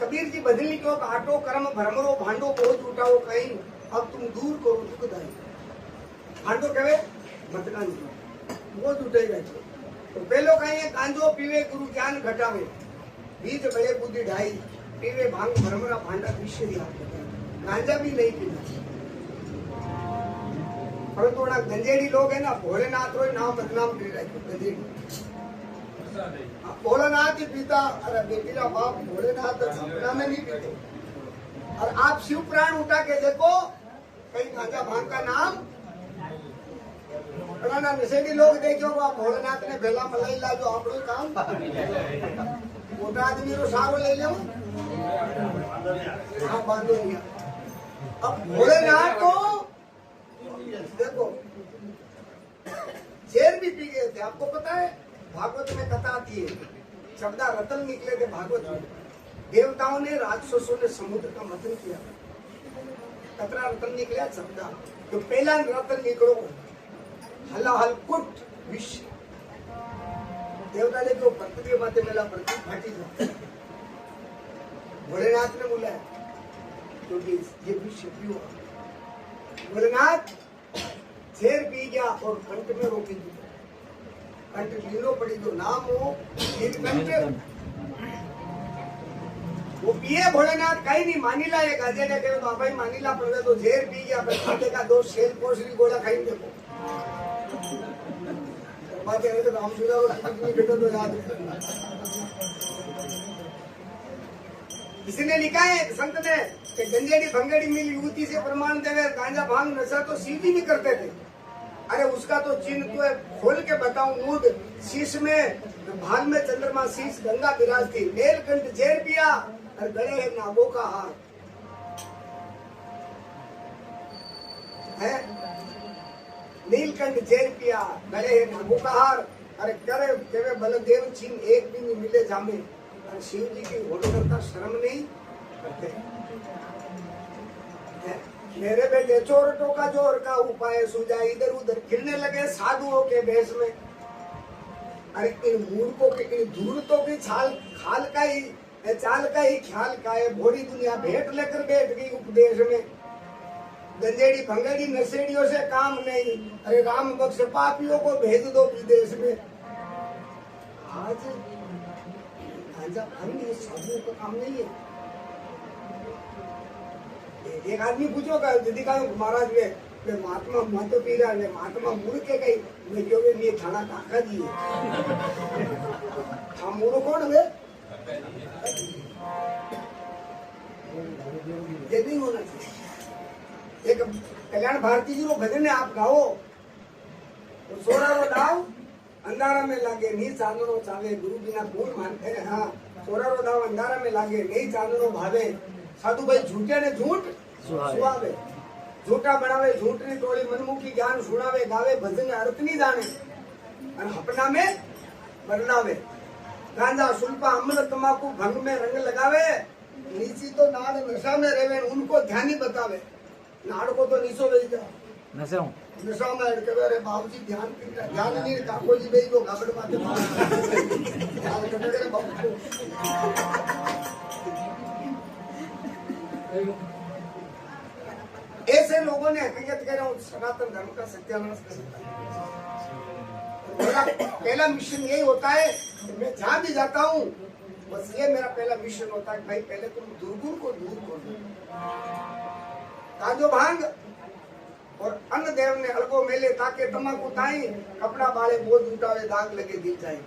कबीर जी बदली क्यों आटो कर्म भ्रमरो भांडो बोझ उठाओ कहीं अब तुम दूर करो दुखदाई। भांडो कहे मत गांजो बोझ उठेगा तो पहलो कहीं गांजो पीवे गुरु ज्ञान घटावे बीज बड़े बुद्धि ढाई पीवे भांग भ्रमरा भांडा विषय गांजा भी नहीं पीना। परंतु थोड़ा गंजेड़ी लोग है ना भोलेनाथ रो नाम बदनाम कर रहे हैं गंजेड़ी भोलेनाथ ही पीता। अरे बेटीरा बाप भोलेनाथ सपना में नहीं पीते। और आप शिव प्राण उठा के देखो कहीं गांजा भांग का नाम ना नशेड़ी लोग देखो आप भोलेनाथ ने भेला मलाई ला जो आपको काम मोटा आदमी रो सारो ले लो हाँ बांधो लिया। अब भोलेनाथ को देखो शेर भी पी गए थे। आपको पता है भागवत में कथा आती है शब्दा रतन निकले थे भागवत में। देवताओं ने राक्षसों ने समुद्र का मंथन किया कतरा रतन निकला शब्दा तो पहला रतन निकलो हलाहल कुट विष देवता ने जो पृथ्वी माते मेला पृथ्वी फाटी था भोलेनाथ ने बोला क्योंकि ये विष पियो। भोलेनाथ शेर पी गया और कंठ में रोकी दी कंठ लीलो पड़ी जो नाम हो नीलकंठ वो पिए भोलेनाथ कहीं नहीं मानीला ये गाजे ने कहे तो भाई मानीला पड़ तो शेर पी गया फिर खाते का दो शेर पोषरी गोला खाई देखो बात है तो राम सुधा को कितनी बेटा तो याद किसी ने लिखा है संत ने कि गंजेड़ी भंगेड़ी मिली युवती से प्रमाण देवे गांजा भांग नशा तो सीधी भी करते थे। अरे उसका तो चिन्ह तो है खोल के बताऊं मूड शीश में भाल में चंद्रमा शीश गंगा विराजती नीलकंठ जेर पिया और गले है नागों का हार है नीलकंठ जेर पिया गले है नागों का हार। अरे करे केवे बलदेव चिन्ह एक भी नहीं मिले जामे और शिव जी की होड़ करता शर्म नहीं करते। मेरे बेटे चोर टोका जोर का उपाय सूझा इधर उधर फिरने लगे साधुओं के भेष में। अरे इन मूर्खों के इन धूर्तों की छाल खाल का ही चाल का ही ख्याल का है भोरी दुनिया भेंट लेकर बैठ गई उपदेश में। गंजेड़ी भंगेड़ी नशेड़ियों से काम नहीं अरे राम बख्श पापियों को भेज दो विदेश में। आज गांजा भांग साधुओं का काम नहीं है। एक आदमी पूछो का दीदी का महाराज वे महात्मा मत पी रहा है महात्मा मुड़ के गई मैं क्यों ये खाना काका जी हम मुड़ कौन वे ये नहीं होना चाहिए। एक कल्याण भारती जी को भजन है आप गाओ तो सोरा रो दाव अंधारा में लागे नहीं चांदनो चावे गुरु बिना कौन मानते हैं। हाँ सोरा रो दाव अंधारा में लागे नहीं चांदनो भावे साधु भाई झूठे ने झूठ सुहावे झूठा बनावे झूठनी टोली मनमुखी ज्ञान सुनावे गावे भजन अर्थ नहीं जाने और अपना में बदलावे गांजा सुल्पा अमृत तमाकू भंग में रंग लगावे नीची तो नाड़ नशा में रेवे उनको ध्यान ही बतावे नाड़ को तो नीचो भेज दे नशा में अड़के अरे बाबूजी ध्यान ध्यान नहीं काको जी भेज दो गाबड़ माथे ध्यान कटे रे बाबू ऐसे लोगों ने हकीकत कह रहा हूँ सनातन धर्म का सत्यानाश कर मेरा पहला मिशन यही होता है मैं जहां भी जाता हूँ बस ये मेरा पहला मिशन होता है भाई पहले तुम दुर्गुण को दूर करो। ताजो भांग और अन्न देव ने अलगो मेले ताके तमाकू ताई कपड़ा बाले बोझ उठावे दाग लगे दिल जाए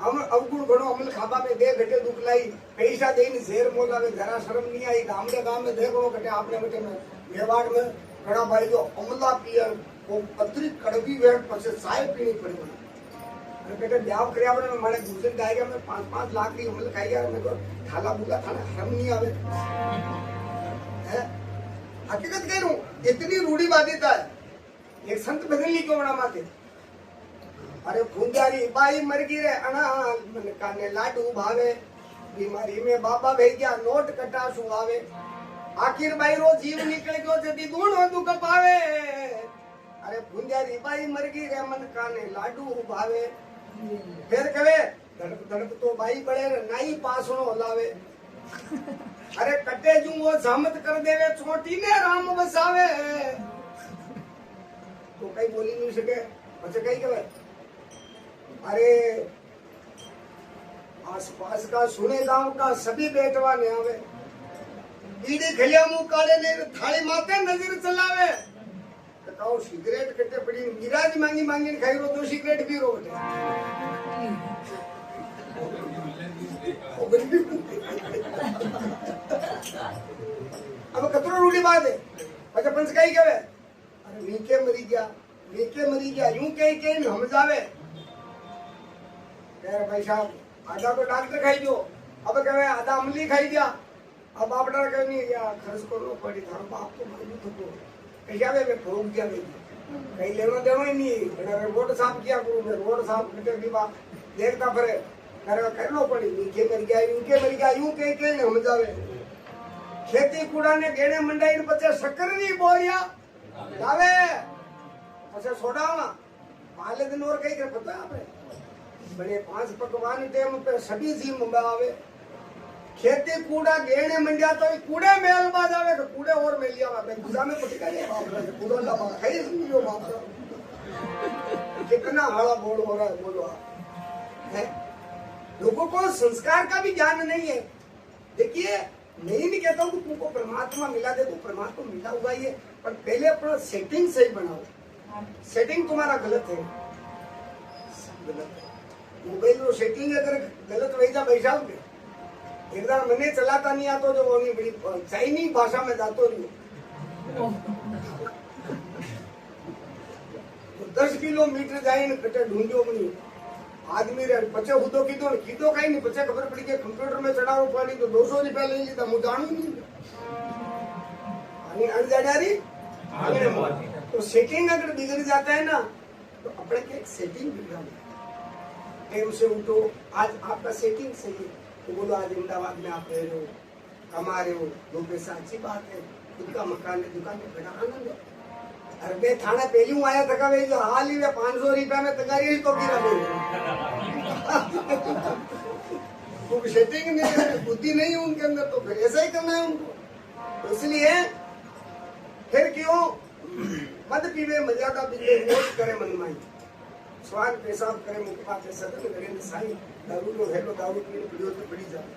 हम अवगुण घणो अमल खाबा में दे घटे दुख लाई पैसा देने शेर मोलावे जरा शर्म नहीं आई गाम में देखो घटे आपने बेटे में मेवाड़ में घड़ा भाई जो अमला पिया वो अतिरिक्त कड़वी वेड़ पर चाय पीनी पड़ी अरे बेटे ब्याह करया में माने गुजर जाएगा मैं 5-5 लाख की अमल खाई गया मेरे को थाला बुला थाना शर्म नहीं आवे है हकीकत कह रहा हूं इतनी रूढ़िवादिता है। एक संत बदल ली क्यों बना माते अरे फुंजारी बाई मर गई रे अना मन काने लाडू भावे बीमारी में बाबा भेज गया नोट कटा सुहावे आखिर बाई रो जीव निकल गयो जदी दूण हो दुख पावे अरे फुंजारी बाई मर गई रे मन काने लाडू भावे फिर कहे धड़क धड़क तो बाई बड़े नाई पासणो हलावे अरे कटे जू वो जहमत कर देवे चोटी ने राम बसावे तो कई बोली नहीं सके अच्छा कई कहे अरे आसपास का सुने गांव का सभी बेटवा ने आवे ईड़ी खलिया मुंह काले ने थाली माते नजर चलावे तो काओ सिगरेट कटे पड़ी मिराज मांगी मांगी खाई रो तो सिगरेट पी रो बटे अब कतरो रूली बात है अच्छा पंच कई कहे अरे नीचे मरी गया यूं कहीं कहीं हम जावे कह रहे भाई साहब आधा तो डॉक्टर खाई दो अब कहे आधा अमली खाई दिया अब आप डर कहीं नहीं गया खर्च करो पड़ी था बाप तो मालूम तो कैसे आवे मैं ठोक दिया कहीं लेना देना ही नहीं रोड साफ किया करूँ मैं रोड साफ करके भी बात देखता फिर कर लो पड़ी नीचे मर गया यूं कहीं कहीं हम जावे खेती कूड़ा ने गेणे मंडाई ने पचे शक्कर नहीं बोलिया लावे पचे सोडावा पाले दिन और कहीं कर पता आपने बड़े 5 पकवान टेम पे सभी जी मुंबई आवे खेती कूड़ा गेणे मंडिया तो कूड़े मेल बाज आवे तो कूड़े और मेल लिया मैं गुजा में पटका ले कूड़ा ला बात है समझो बात कितना हाला बोल हो रहा है बोलो है लोगों को संस्कार का भी ज्ञान नहीं है देखिए नहीं कहता हूँ कि तुमको परमात्मा मिला दे तो परमात्मा मिला हुआ ही है पर पहले अपना सेटिंग सही बनाओ सेटिंग तुम्हारा गलत है मोबाइल रो सेटिंग अगर गलत वैसा बैठा एक बार मैंने चलाता नहीं आता जो वो नहीं बड़ी चाइनीज भाषा में जातो नहीं 10 किलोमीटर जाए कटे ढूंढो नहीं आदमी रे पचे हुदो कीधो कहीं नहीं पचे खबर पड़ी के कंप्यूटर में चढ़ाओ पड़ी तो 200 रुपया ले लीधा मु जानू नहीं अनजानी तो सेटिंग अगर बिगड़ जाता है ना तो अपने के एक सेटिंग बिगड़ा टाइम से उठो आज आपका सेटिंग सही है तो बोलो आज अहमदाबाद में आप रह रहे हो कमा रहे हो 2 पैसा अच्छी बात है खुद का मकान है दुकान में बड़ा आनंद है अरे मैं थाना पहली हूँ आया था जो हाल ही में 500 रुपया में तगारी तो गिरा तो सेटिंग नहीं बुद्धि नहीं है उनके अंदर तो फिर ऐसा ही करना है उनको तो इसलिए फिर क्यों मद पीवे मर्यादा बिगड़े मोज करे मनमाई स्वाद पेशाब करे मुकपा के सदन करे साई दारू लो हेलो दारू पीने पीड़ो तो पड़ी जाए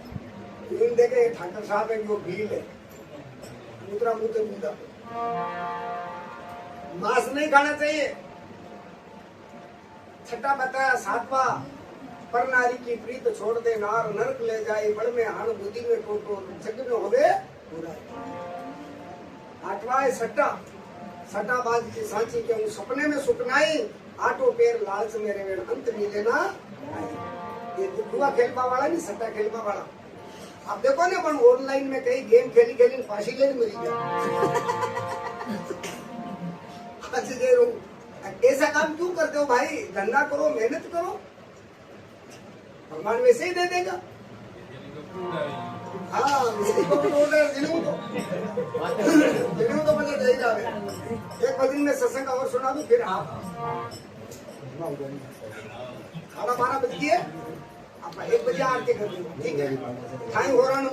इन देखे ठाकर साहब है जो भील है दूसरा मुँह मुद्दा मांस नहीं खाना चाहिए छठा बताया 7वां पर नारी की प्रीत छोड़ दे नार नरक ले जाए बड़ में हाण बुद्धि में टोटो जग में होवे पूरा 8वां है सट्टा बाज की सांची के उन सपने में सुकनाई आटो पैर लालच में रेवेण अंत मिले ना ये दुआ खेलवा वाला नहीं सट्टा खेलवा वाला आप देखो ना पण ऑनलाइन में कई गेम खेली फांसी ले मरी गया ऐसा काम क्यों करते हो भाई धंधा करो मेहनत करो भगवान वैसे ही दे देगा हाँ दिलू तो मतलब दे जावे एक भजन में सत्संग और सुना दो फिर आप 12:30 बज गए आप 1 बजे आके कर दो ठीक है टाइम हो रहा है